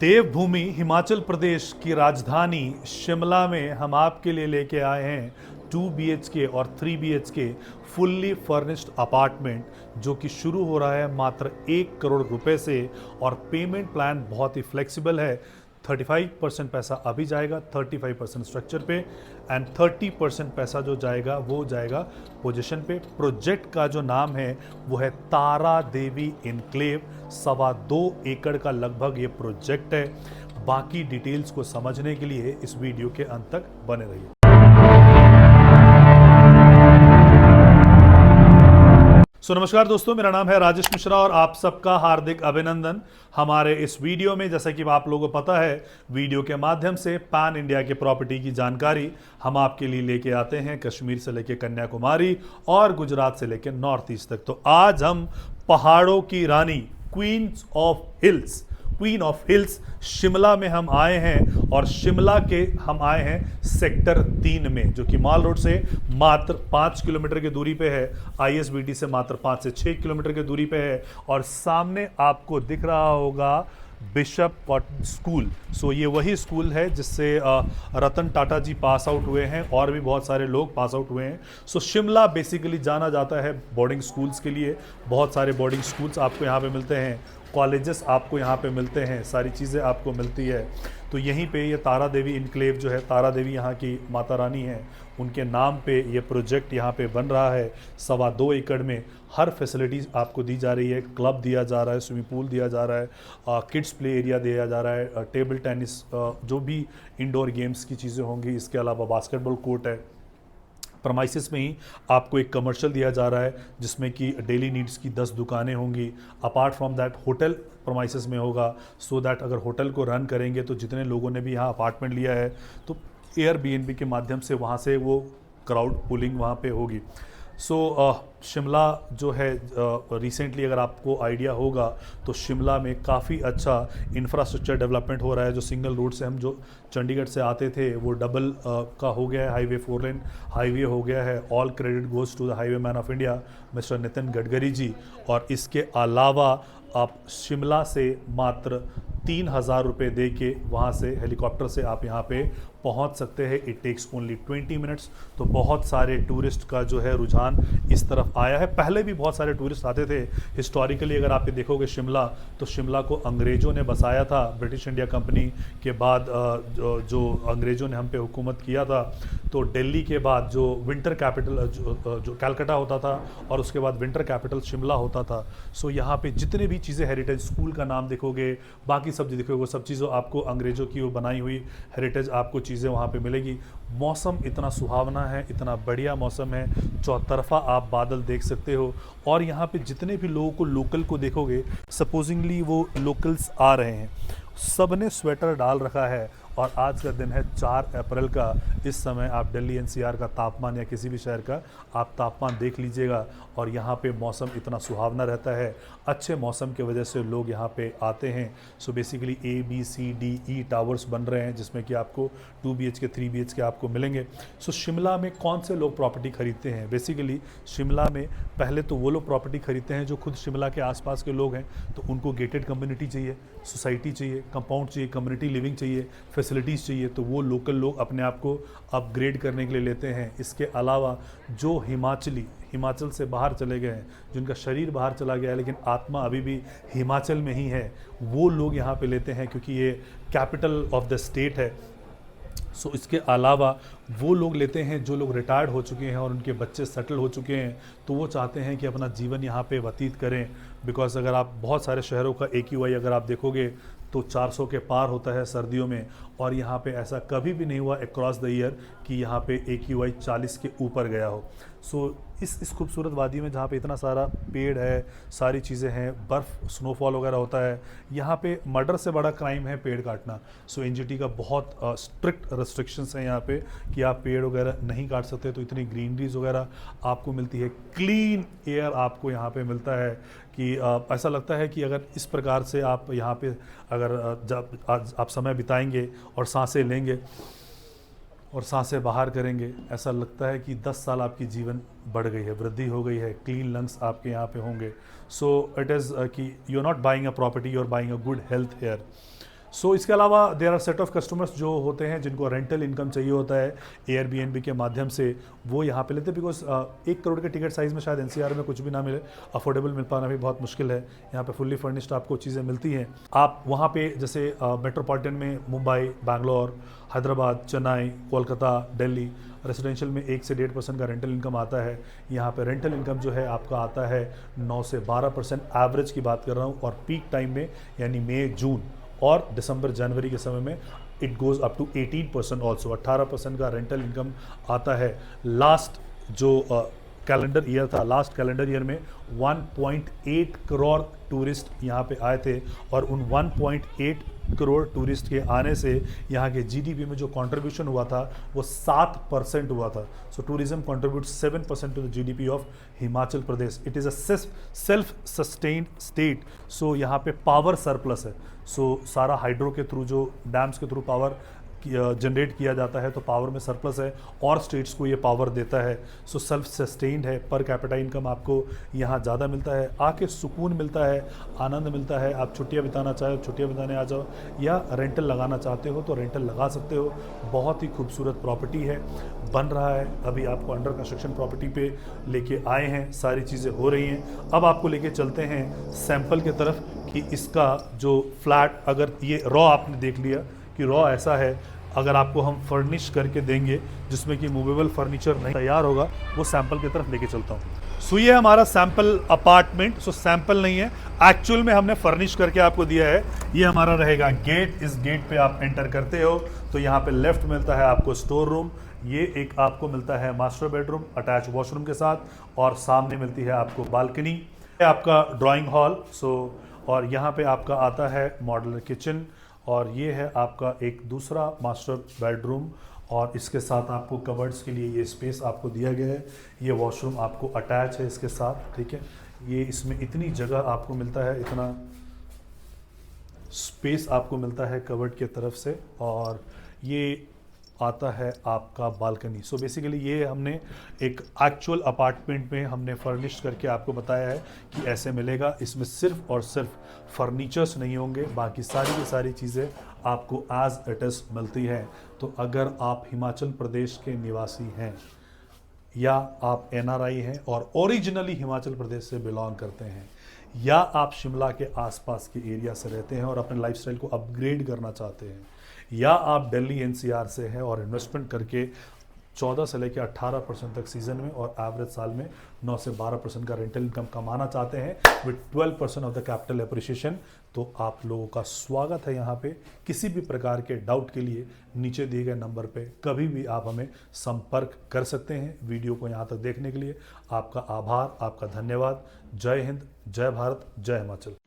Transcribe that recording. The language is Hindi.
देवभूमि हिमाचल प्रदेश की राजधानी शिमला में हम आपके लिए लेके आए हैं 2 BHK और 3 BHK फुल्ली फर्निश्ड अपार्टमेंट जो कि शुरू हो रहा है मात्र 1 करोड़ रुपए से। और पेमेंट प्लान बहुत ही फ्लेक्सिबल है। 35% पैसा अभी जाएगा, 35% स्ट्रक्चर पे एंड 30% पैसा जो जाएगा वो जाएगा पोजीशन पे। प्रोजेक्ट का जो नाम है वो है तारा देवी इनक्लेव। 2.25 एकड़ का लगभग ये प्रोजेक्ट है। बाकी डिटेल्स को समझने के लिए इस वीडियो के अंत तक बने रहिए। नमस्कार दोस्तों, मेरा नाम है राजेश मिश्रा और आप सबका हार्दिक अभिनंदन। हमारे इस वीडियो में, जैसा कि आप लोगों को पता है, वीडियो के माध्यम से पैन इंडिया के प्रॉपर्टी की जानकारी हम आपके लिए लेके आते हैं, कश्मीर से लेके कन्याकुमारी और गुजरात से लेके नॉर्थ ईस्ट तक। तो आज हम पहाड़ों की रानी क्वीन ऑफ हिल्स शिमला में हम आए हैं। और शिमला के हम आए हैं सेक्टर 3 में, जो कि माल रोड से मात्र 5 किलोमीटर की दूरी पे है, ISBT से मात्र 5 से 6 किलोमीटर की दूरी पे है। और सामने आपको दिख रहा होगा बिशप कॉटन स्कूल। ये वही स्कूल है जिससे रतन टाटा जी पास आउट हुए हैं और भी बहुत सारे लोग पास आउट हुए हैं। शिमला बेसिकली जाना जाता है बोर्डिंग स्कूल्स के लिए। बहुत सारे बोर्डिंग स्कूल्स आपको यहाँ पे मिलते हैं, कॉलेजेस आपको यहाँ पे मिलते हैं, सारी चीज़ें आपको मिलती है। तो यहीं पे ये तारा देवी इनक्लेव जो है, तारा देवी यहाँ की माता रानी है, उनके नाम पे ये प्रोजेक्ट यहाँ पे बन रहा है। 2.25 एकड़ में हर फैसिलिटीज़ आपको दी जा रही है। क्लब दिया जा रहा है, स्विमिंग पूल दिया जा रहा है, किड्स प्ले एरिया दिया जा रहा है, टेबल टेनिस, जो भी इंडोर गेम्स की चीज़ें होंगी। इसके अलावा बास्केटबॉल कोर्ट है। प्रमाइसिस में ही आपको एक कमर्शियल दिया जा रहा है जिसमें कि डेली नीड्स की 10 दुकानें होंगी। Apart from that hotel premises में होगा, सो दैट अगर होटल को रन करेंगे तो जितने लोगों ने भी यहाँ अपार्टमेंट लिया है तो एयरबीएनबी के माध्यम से वहाँ से वो क्राउड पुलिंग वहाँ पे होगी। शिमला जो है, रिसेंटली अगर आपको आइडिया होगा तो शिमला में काफ़ी अच्छा इंफ्रास्ट्रक्चर डेवलपमेंट हो रहा है। जो सिंगल रोड से हम जो चंडीगढ़ से आते थे वो डबल का हो गया है, हाईवे 4 लेन हाईवे हो गया है। All credit goes to the highway man of India mister Nitin Gadkari ji. और इसके अलावा आप शिमला से मात्र 3,000 रुपये दे के वहाँ से हेलीकॉप्टर से आप यहाँ पे पहुँच सकते हैं। It takes only 20 minutes. तो बहुत सारे टूरिस्ट का जो है रुझान इस तरफ आया है। पहले भी बहुत सारे टूरिस्ट आते थे। हिस्टोरिकली अगर आप देखोगे शिमला, तो शिमला को अंग्रेज़ों ने बसाया था। ब्रिटिश इंडिया कंपनी के बाद जो अंग्रेज़ों ने हम पे हुकूमत किया था, तो दिल्ली के बाद जो विंटर कैपिटल जो कलकत्ता होता था और उसके बाद विंटर कैपिटल शिमला होता था। यहाँ पे जितने भी चीज़ें, हेरिटेज स्कूल का नाम देखोगे, बाकी सब देखोगे, वो सब चीज़ों आपको अंग्रेज़ों की वो बनाई हुई हेरिटेज आपको चीज़ें वहाँ पे मिलेगी। मौसम इतना सुहावना है, इतना बढ़िया मौसम है, चौतरफा आप बादल देख सकते हो। और यहाँ पे जितने भी लोगों को लोकल को देखोगे, सपोजिंगली वो लोकल्स आ रहे हैं, सब ने स्वेटर डाल रखा है। और आज का दिन है 4 अप्रैल का। इस समय आप दिल्ली NCR का तापमान या किसी भी शहर का आप तापमान देख लीजिएगा। और यहाँ पे मौसम इतना सुहावना रहता है। अच्छे मौसम की वजह से लोग यहाँ पे आते हैं। बेसिकली ABCDE टावर्स बन रहे हैं जिसमें कि आपको 2 BHK 3 BHK आपको मिलेंगे। शिमला में कौन से लोग प्रॉपर्टी खरीदते हैं? बेसिकली शिमला में पहले तो वो लोग प्रॉपर्टी खरीदते हैं जो खुद शिमला के आसपास के लोग हैं। तो उनको गेटेड कम्युनिटी चाहिए, सोसाइटी चाहिए, कंपाउंड चाहिए, कम्युनिटी लिविंग चाहिए, फैसिलिटीज़ चाहिए। तो वो लोकल लोग अपने आप को अपग्रेड करने के लिए लेते हैं। इसके अलावा जो हिमाचल से बाहर चले गए हैं, जिनका शरीर बाहर चला गया है लेकिन आत्मा अभी भी हिमाचल में ही है, वो लोग यहाँ पे लेते हैं क्योंकि ये कैपिटल ऑफ द स्टेट है। इसके अलावा वो लोग लेते हैं जो लोग रिटायर्ड हो चुके हैं और उनके बच्चे सेटल हो चुके हैं, तो वो चाहते हैं कि अपना जीवन यहाँ पे व्यतीत करें। बिकॉज अगर आप बहुत सारे शहरों का AQI अगर आप देखोगे तो 400 के पार होता है सर्दियों में। और यहाँ पे ऐसा कभी भी नहीं हुआ अक्रॉस द ईयर कि यहाँ पे AQI 40 के ऊपर गया हो। इस खूबसूरत वादी में जहाँ पे इतना सारा पेड़ है, सारी चीज़ें हैं, बर्फ़ स्नोफॉल वगैरह होता है, यहाँ पे मर्डर से बड़ा क्राइम है पेड़ काटना। NGT का बहुत स्ट्रिक्ट रेस्ट्रिक्शंस हैं यहाँ पे कि आप पेड़ वगैरह नहीं काट सकते। तो इतनी ग्रीनरीज वगैरह आपको मिलती है, क्लीन एयर आपको यहाँ पे मिलता है कि ऐसा लगता है कि अगर इस प्रकार से आप यहाँ पे अगर जब आप समय बिताएंगे और सांसें लेंगे और सांसें बाहर करेंगे, ऐसा लगता है कि 10 साल आपकी जीवन बढ़ गई है, वृद्धि हो गई है, क्लीन लंग्स आपके यहाँ पे होंगे। इट इज़ कि you are not buying a property, you are buying a good health here. So इसके अलावा there are set of customers जो होते हैं जिनको रेंटल इनकम चाहिए होता है एयरबीएनबी के माध्यम से, वो यहाँ पे लेते हैं। बिकॉज 1 करोड़ के टिकट साइज़ में शायद एनसीआर में कुछ भी ना मिले, अफोर्डेबल मिल पाना भी बहुत मुश्किल है। यहाँ पे फुल्ली फर्निश्ड आपको चीज़ें मिलती हैं। आप वहाँ पे जैसे मेट्रोपॉलिटन में मुंबई, बैंगलोर, हैदराबाद, चेन्नई, कोलकाता, दिल्ली रेजिडेंशियल में 1 से 1.5% का रेंटल इनकम आता है। यहाँ पे रेंटल इनकम जो है आपका आता है 9 से 12%, एवरेज की बात कर रहा हूँ। और पीक टाइम में यानी मई, जून और दिसंबर, जनवरी के समय में it goes up to 18% also, 18% का रेंटल इनकम आता है। लास्ट जो कैलेंडर ईयर था, लास्ट कैलेंडर ईयर में 1.8 करोड़ टूरिस्ट यहाँ पे आए थे और उन 1.8 करोड़ टूरिस्ट के आने से यहाँ के जीडीपी में जो कंट्रीब्यूशन हुआ था वो 7% हुआ था। So tourism contribute 7% to the GDP of Himachal Pradesh. It is a self sustained state. So यहाँ पे पावर सरप्लस है। सो सारा हाइड्रो के थ्रू, जो डैम्स के थ्रू पावर जनरेट किया जाता है, तो पावर में सरप्लस है और स्टेट्स को ये पावर देता है। सो सेल्फ सस्टेन्ड है। पर कैपिटा इनकम आपको यहाँ ज़्यादा मिलता है, आके सुकून मिलता है, आनंद मिलता है। आप छुट्टियाँ बिताना चाहे छुट्टियाँ बिताने आ जाओ, या रेंटल लगाना चाहते हो तो रेंटल लगा सकते हो। बहुत ही खूबसूरत प्रॉपर्टी है, बन रहा है अभी, आपको अंडर कंस्ट्रक्शन प्रॉपर्टी पे लेके आए हैं, सारी चीज़ें हो रही हैं। अब आपको लेके चलते हैं सैंपल की तरफ कि इसका जो फ्लैट, अगर ये रॉ आपने देख लिया कि रॉ ऐसा है, अगर आपको हम फर्निश करके देंगे जिसमें कि मूवेबल फर्नीचर नहीं तैयार होगा, वो सैंपल की तरफ लेके चलता हूँ। सो ये हमारा सैंपल अपार्टमेंट। सो सैंपल नहीं है, एक्चुअल में हमने फर्निश करके आपको दिया है। ये हमारा रहेगा गेट। इस गेट पे आप एंटर करते हो तो यहाँ पे लेफ्ट मिलता है आपको स्टोर रूम, ये एक आपको मिलता है मास्टर बेडरूम अटैच वॉशरूम के साथ, और सामने मिलती है आपको बालकनी, आपका ड्राइंग हॉल। और यहाँ पे आपका आता है मॉड्यूलर किचन, और ये है आपका एक दूसरा मास्टर बेडरूम, और इसके साथ आपको कबर्ड्स के लिए ये स्पेस आपको दिया गया है। ये वॉशरूम आपको अटैच है इसके साथ, ठीक है। ये इसमें इतनी जगह आपको मिलता है, इतना स्पेस आपको मिलता है कबर्ड के तरफ से, और ये आता है आपका बालकनी। सो बेसिकली ये हमने एक एक्चुअल अपार्टमेंट में हमने फर्निश करके आपको बताया है कि ऐसे मिलेगा। इसमें सिर्फ और सिर्फ फर्नीचर्स नहीं होंगे, बाकी सारी की सारी चीज़ें आपको एज इट इज़ मिलती हैं। तो अगर आप हिमाचल प्रदेश के निवासी हैं या आप एनआरआई हैं और ओरिजिनली हिमाचल प्रदेश से बिलोंग करते हैं, या आप शिमला के आसपास के एरिया से रहते हैं और अपने लाइफस्टाइल को अपग्रेड करना चाहते हैं, या आप दिल्ली एनसीआर से हैं और इन्वेस्टमेंट करके 14 से लेकर 18% तक सीजन में और एवरेज साल में 9 से 12% का रेंटल इनकम कमाना चाहते हैं with 12% of the capital appreciation, तो आप लोगों का स्वागत है यहाँ पे। किसी भी प्रकार के डाउट के लिए नीचे दिए गए नंबर पे कभी भी आप हमें संपर्क कर सकते हैं। वीडियो को यहाँ तक देखने के लिए आपका आभार, आपका धन्यवाद। जय हिंद, जय भारत, जय हिमाचल।